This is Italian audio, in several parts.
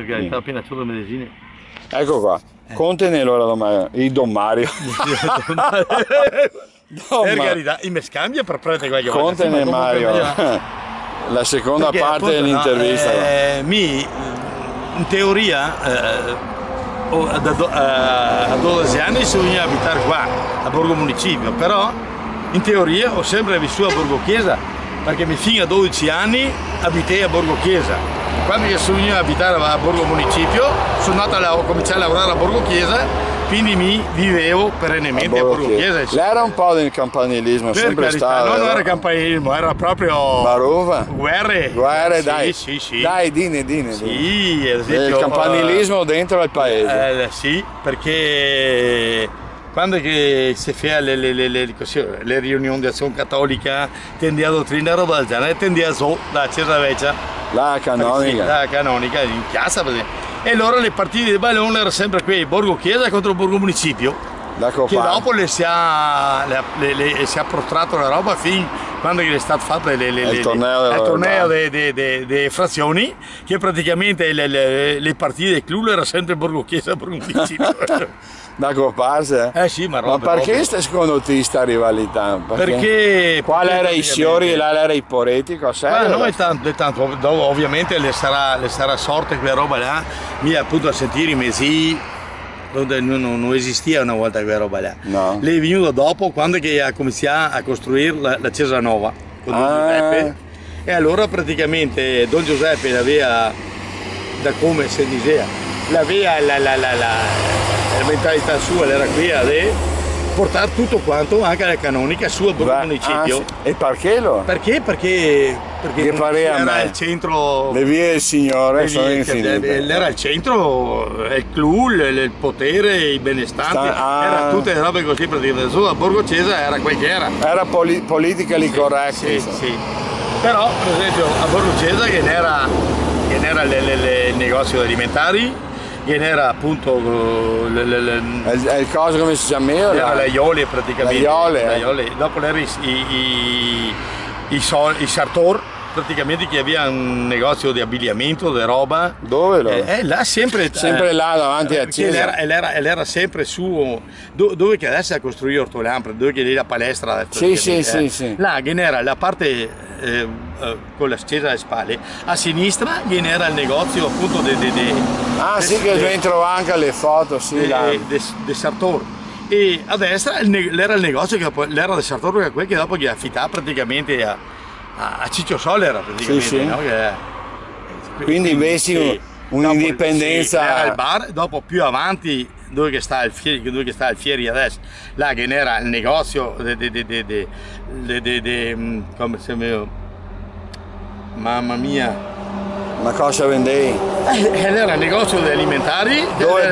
perché sì. Appena c'ho le medesine. Ecco qua, Conte nell'ora domani, il Don Mario. Per carità, mi scambia per prete qualche volta. Conte nel Mario. La seconda parte dell'intervista. In teoria a 12 anni sogno abitare qua, a Borgo Municipio, però in teoria ho sempre vissuto a Borgo Chiesa, perché fino a 12 anni abitai a Borgo Chiesa. Quando io sogno abitare a Borgo Municipio, sono andato ho cominciato a lavorare a Borgo Chiesa, quindi mi vivevo perennemente a Borgo Chiesa. Lei era un po' del campanilismo, sempre stato. No, non era campanilismo, era proprio Baruva. Guerre, dai. Sì. Dai, dine. Sì, ad esempio, il campanilismo dentro al paese. Sì, perché quando si fa le riunioni di azione cattolica, tendi a dottrina roba del genere, tendi a la Chiesa Vecchia. La canonica. La canonica, in piazza, per esempio. E allora le partite di ballone erano sempre qui, Borgo Chiesa contro Borgo Municipio, che dopo si è protrato la roba fin quando è stato fatto il torneo delle frazioni, che praticamente le partite del club erano sempre Borgo Chiesa e Borgo Municipio. Da copparsi? Sì, ma perché secondo te sta rivalità? Perché qua era i Siori e là era i Poretico? No, è tanto, ovviamente le sarà sorte quella roba là, mi appunto a sentire i mesi, non esisteva una volta quella roba là. No. Lei è venuto dopo, quando che ha cominciato a costruire la Chiesa Nuova con Don Giuseppe, e allora praticamente Don Giuseppe l'aveva, da come si diceva, l'aveva la mentalità sua era qui a portare tutto quanto, anche la canonica su a Borgo Municipio. Sì. E perché lo? Perché era il centro. Le vie del Signore sono infinite. Era il centro, il clou, il potere, i benestanti, era tutte le robe così praticamente. Solo a Borgo Chiesa era quel che era. Era politically correct. Sì. Però per esempio a Borgo Chiesa che n'era il negozio alimentari, che era appunto il coso come si chiamava? Era la Iole praticamente. La Iole. Dopo era i Sartor, praticamente, che aveva un negozio di abbigliamento, di roba. Dove lo? Là sempre là davanti a Chiesa. Era sempre su dove che adesso ha costruito Ortolampo, dove che è la palestra. Sì. Là che era la parte con la Chiesa alle spalle, a sinistra che era il negozio appunto sì, che dentro anche le foto, sì, de Sartor. E a destra era il negozio che l'era del Sartor, che dopo che affittava praticamente a Ciccio Solera praticamente. Sì. No? Quindi invece un'indipendenza. Era il bar, dopo più avanti dove che sta il Fieri adesso, là che era il negozio come si chiama, mamma mia, ma cosa vendevi? Era il negozio degli alimentari, dove?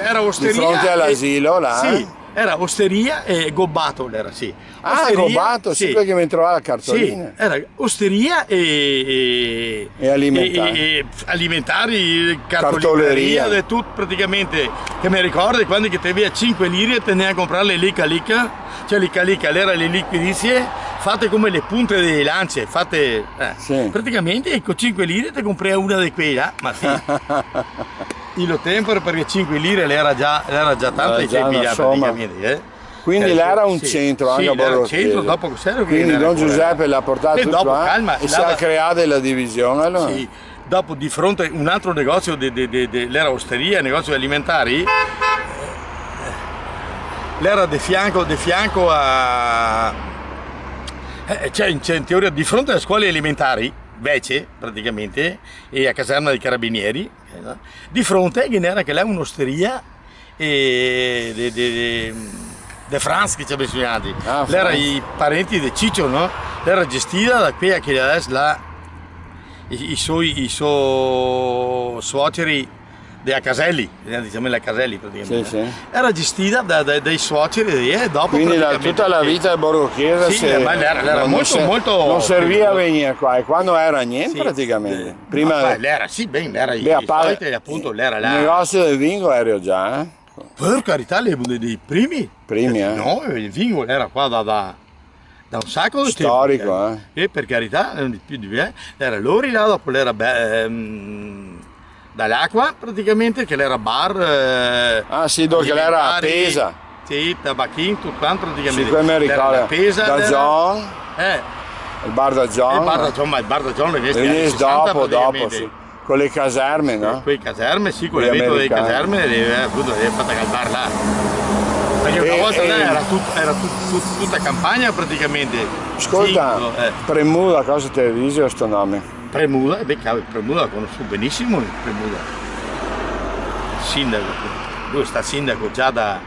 Era osteria. Di fronte all'asilo là? Sì. Era osteria e gobbato, era sì. Osteria, gobbato, sì, perché mi trovava la cartolina. Sì, era osteria e alimentari, cartoleria, tutto praticamente. Che mi ricordo quando che te via 5 lire e te ne a comprare le lica, cioè lica, era le liquidizie fatte come le punte delle lance, fatte praticamente con 5 lire te comprai una di quelle, ma sì. Il tempo perché 5 lire era già tanto e c'è praticamente. Quindi l'era un centro anche a Borgo Chiesa. Dopo quindi Don Giuseppe l'ha portato tutto e si è creata la divisione allora. Sì. Dopo di fronte a un altro negozio l'era osteria, negozio alimentari, l'era di fianco a c'è in teoria di fronte alle scuole elementari Vece praticamente e a caserma dei carabinieri, di fronte che era che là un'osteria de Franz che ci ha bisognato. L'era i parenti di Ciccio, no? L'era gestita da qui a che adesso là i suoi suoceri dei Caselli, diciamo la Caselli praticamente. Sì. Era gestita dai suoceri e dopo. Quindi tutta la vita di Borgo Chiesa ma era molto non serviva a venire qua, e quando era niente praticamente. Prima l'era appunto l'era là. Il negozio del Vingo ero già, Per carità, dei primi. No, il Vingo era qua da un sacco di storico, tempo. E per carità, era Lori là, dopo l'era dall'acqua praticamente, che era bar. Ah sì, dove era appesa. Sì, tabacchino, tutto quanto praticamente. Sì, mi ricordo. Da John. Il bar da John. Il bar da John, ma il bar da John è dopo, sì. Con le caserme, no? Con le caserme, sì, con l'evento delle caserme, appunto, l'hai fatta calmare là. Perché una volta era tutta campagna praticamente. Ascolta, Premuda, cosa te ne dice questo nome? Premuda, Premuda la conosco benissimo, Premuda. Sindaco, lui sta sindaco già da...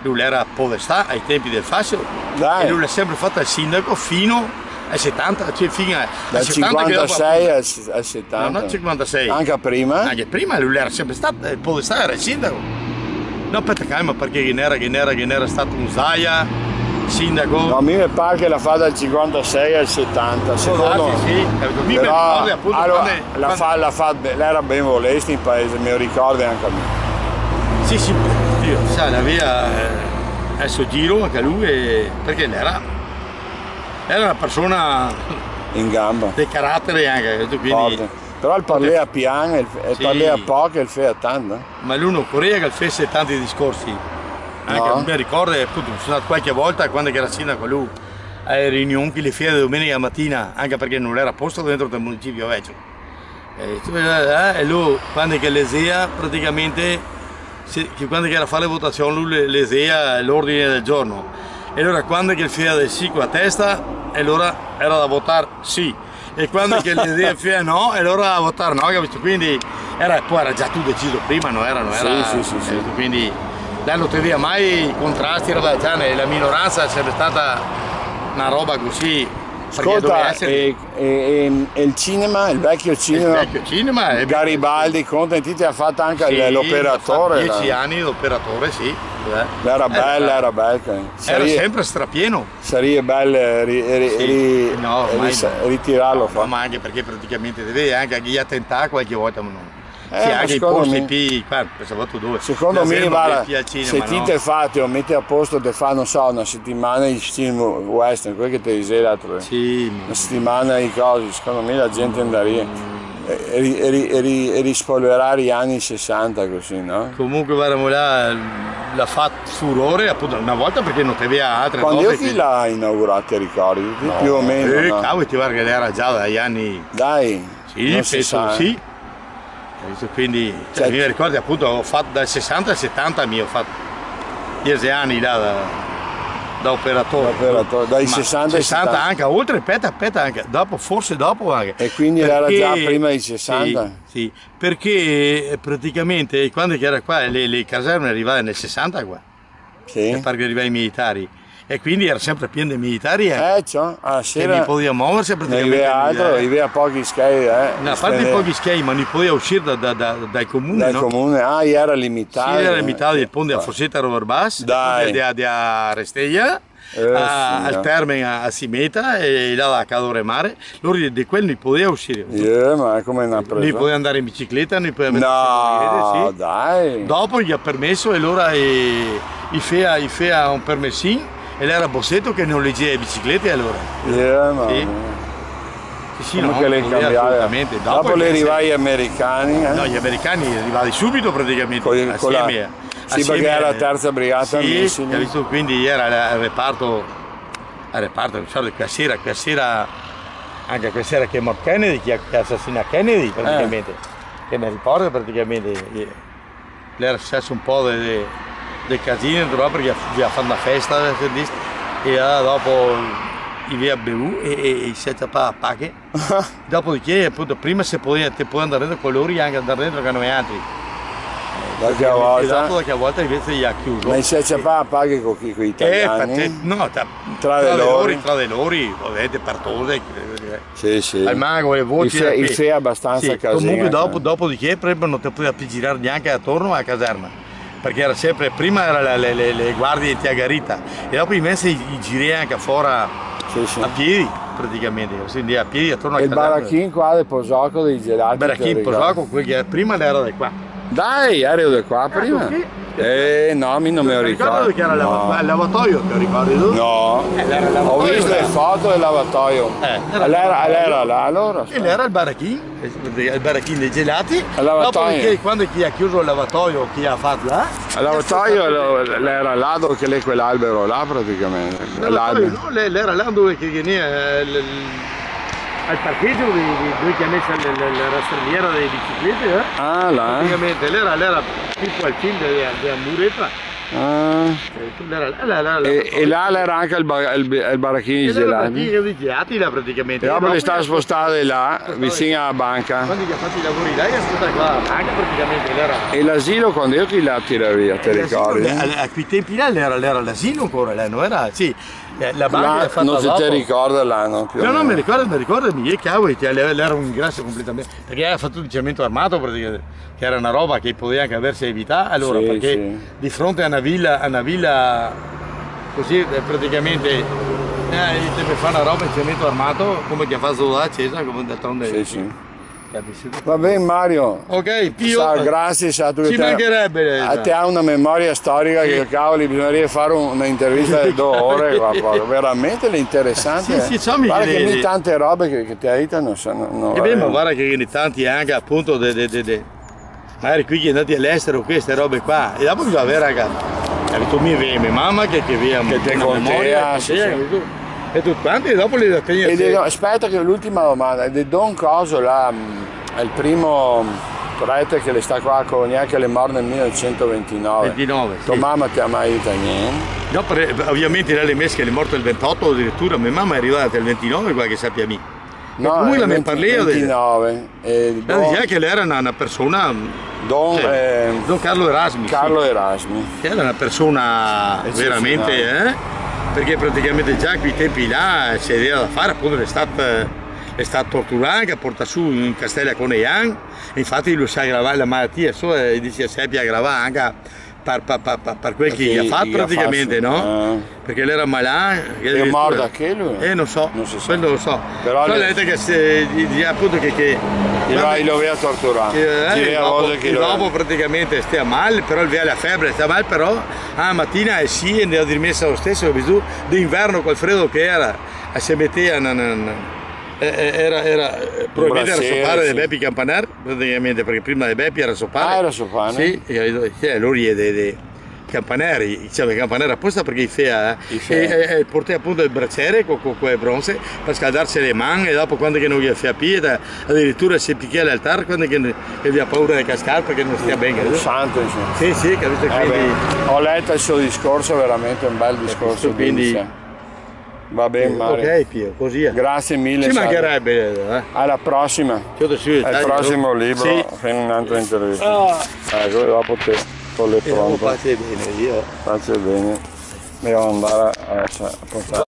Lui era podestà ai tempi del fascio. Dai. E lui l'ha sempre fatta il sindaco fino ai 70, cioè fino dal 56 al 70. No, 56. Anche prima? Anche prima lui era sempre stato, il podestà era il sindaco. No, aspetta calma, perché che era stato un Zaia, sindaco. No, a me pare che la fa dal 56 al 70. Secondo sì, mi ricordo appunto allora, lei era ben volesta in paese, mi ricordo anche a me. Sì, Dio, sai, la via adesso giro anche a lui, perché era una persona in gamba di carattere anche, quindi però il parlea piano e parlea poco e il fa tanto. Ma lui non correva che fece tanti discorsi, anche no. Mi ricordo appunto sono andato qualche volta quando era sindaco lui alle riunioni che le fede domenica mattina, anche perché non era posto dentro del municipio vecchio, e lui quando che lesea praticamente quando era a fare le votazioni lui lesea l'ordine del giorno. E allora quando che il FIA del sì con la testa, e allora era da votare sì. E quando che l'idea FIA no, e allora da votare no, capito? Quindi poi era già tutto deciso prima, non era. Sì. Quindi lei non aveva mai i contrasti, la minoranza è sempre stata una roba così. Ascolta, e il cinema, il vecchio cinema, Garibaldi, Conte, ti ha fatto anche l'operatore. 10 anni l'operatore, sì. Era bello. Era sempre strapieno. Sarebbe bello ritirarlo. No, ma anche perché praticamente deve anche gli attentati qualche volta. Anche i posti secondo me se ti te fate o metti a posto te fa non so una settimana di film western, quello che ti dicevo l'altro una settimana di cose, secondo me la gente andaria e rispolverare gli anni 60 così, no? Comunque guarda là l'ha fatto furore appunto una volta perché non aveva altre cose. Quando chi l'ha inaugurato, ricordi? No. Più o meno cavolo, ti guarda che era già dagli anni sì. Quindi mi ricordo appunto ho fatto dal 60 al 70 ho fatto 10 anni là da operatore. Dai 60 anche oltre, aspetta anche forse dopo anche. E quindi era già prima dei 60? Sì, perché praticamente quando era qua le caserme arrivavano nel 60 qua, per far arrivare i militari. E quindi era sempre pieno di militari che non poteva muoversi praticamente. Aveva pochi schei. A parte pochi schei, ma non poteva uscire dai comuni. Dal comune, era limitato. Sì, era limitato il ponte a Fossetta Roverbas, a Restella, al Terme a Simeta e là a Cadore Mare. Loro di quelli non poteva uscire. Ma come una presa? Non poteva andare in bicicletta, non poteva andare dai. Dopo gli ha permesso e allora gli fa un permessino. E lei era Bossetto che non leggeva le biciclette allora. Sì, come che le cambiare. Dopo le arrivai gli americani. No, gli americani arrivati subito praticamente. Sì, perché era la terza brigata. Sì, visto, quindi era il reparto, non so, quella sera, anche quella sera che è morto Kennedy, che assassina Kennedy praticamente. Che mi ricordo praticamente. Era successo un po' del casino perché vi ha fatto una festa e dopo vi ha bevuto e si è tappato a pacche. Dopodiché appunto prima si poteva andare dentro con loro e anche andare dentro con noi altri. Qualche volta invece gli ha chiuso. Ma si è tappato a pacche con gli italiani? No, tra di loro, ovviamente partose. Sì. Al mago le voci. Il fe abbastanza casino. Comunque dopodiché non ti poteva più girare neanche attorno alla caserma. Perché era sempre, prima erano le guardie di Tiagarita e dopo invece i girei anche fuori a piedi praticamente, quindi a piedi attorno a casa. Il baracchino qua del Posocco dei gelati. Il baracchino Posocco, prima era di qua. Dai, ero di qua prima. No, mi non me lo ricordo. Che era il lavatoio, te lo ricordi tu? No, ho visto le foto del lavatoio. Era là allora. E era il baracchino dei gelati. Dopodiché quando chi ha chiuso il lavatoio, chi ha fatto là? Il lavatoio era là dove c'è quell'albero là praticamente. Era là dove veniva al parcheggio dove che ha messo la rastrelliera delle biciclette. Ah, là. Praticamente era tipo al fine della muretta. E là era anche il baracchino di gelati là praticamente. E dopo le stava spostata là, vicino alla banca. Quando gli ha fatto i lavori là, è stata qua alla banca praticamente. E l'asilo quando io chi la tira via, ti ricordi? A quei tempi là era l'asilo ancora, non era, sì. La banca l'ha fatta non si ti ricorda l'anno più. No, mi ricordo, mi cavoli, era un ingresso completamente. Perché aveva fatto il cemento armato praticamente, che era una roba che poteva anche aversi evitato. Allora, perché di fronte a una villa così praticamente deve fare una roba in cemento armato come che ha fatto da Cesare, come d'altronde. Sì. Va bene Mario. Ok, Pio. Grazie, ci mancherebbe. A te ha una memoria storica che cavoli, bisognerebbe fare un'intervista di 2 ore qua, veramente interessante. Sì, guarda che ogni tante robe che ti aiutano. Ma guarda che ogni tanti anche appunto magari qui che andati all'estero queste robe qua. E dopo bisogna avere ragazzi. Tu mi vedi, mia mamma che via che te contea. E tutti quanti dopo li tengono. Aspetta che l'ultima domanda, di Don Coso là, è il primo prete che le sta qua a Cognac che le morte nel 1929. Tua mamma ti ha mai aiutato niente? No, ovviamente lei messe che è morta il 28 addirittura, mia mamma è arrivata il 29 qua che sappia me. No, comunque il 29. Diceva che lei era una persona. Don Carlo Erasmi. Carlo Erasmi. Che era una persona veramente. Perché praticamente già a quei tempi là c'era da fare, appunto è stato torturato, portato su in castello con Eyan, infatti lui sa aggravare la malattia, dice sempre aggravare anche per quel che gli ha fatto praticamente, no? Perché lei era malato. È morto anche lui? Non so, quello lo so. Però lei che appunto che lo aveva torturato. Dopo praticamente stia male, però il la febbre sta male, però la mattina è andava rimessa lo stesso, d'inverno col freddo che era, si metteva era probabilmente era sopare dei Beppi Campanar praticamente, perché prima dei Beppi era sopare. Era sopare? Sì, lui è dei Campaneri, diceva Campanera apposta perché e portai appunto il braciere con quel bronze per scaldarsi le mani e dopo quando che non gli fa piede addirittura si picchia all'altare quando che vi ha paura di cascare perché non stia bene. Santo, sì, capite? Quindi ho letto il suo discorso, veramente un bel discorso. Quindi va bene Mario. Ok Pio, così è. Grazie mille. Ci mancherebbe. Alla prossima. Al prossimo libro, per un'altra intervista. Ecco, dopo te. Con le pronte. Faccio bene io. Faccio bene. Devo andare a portare.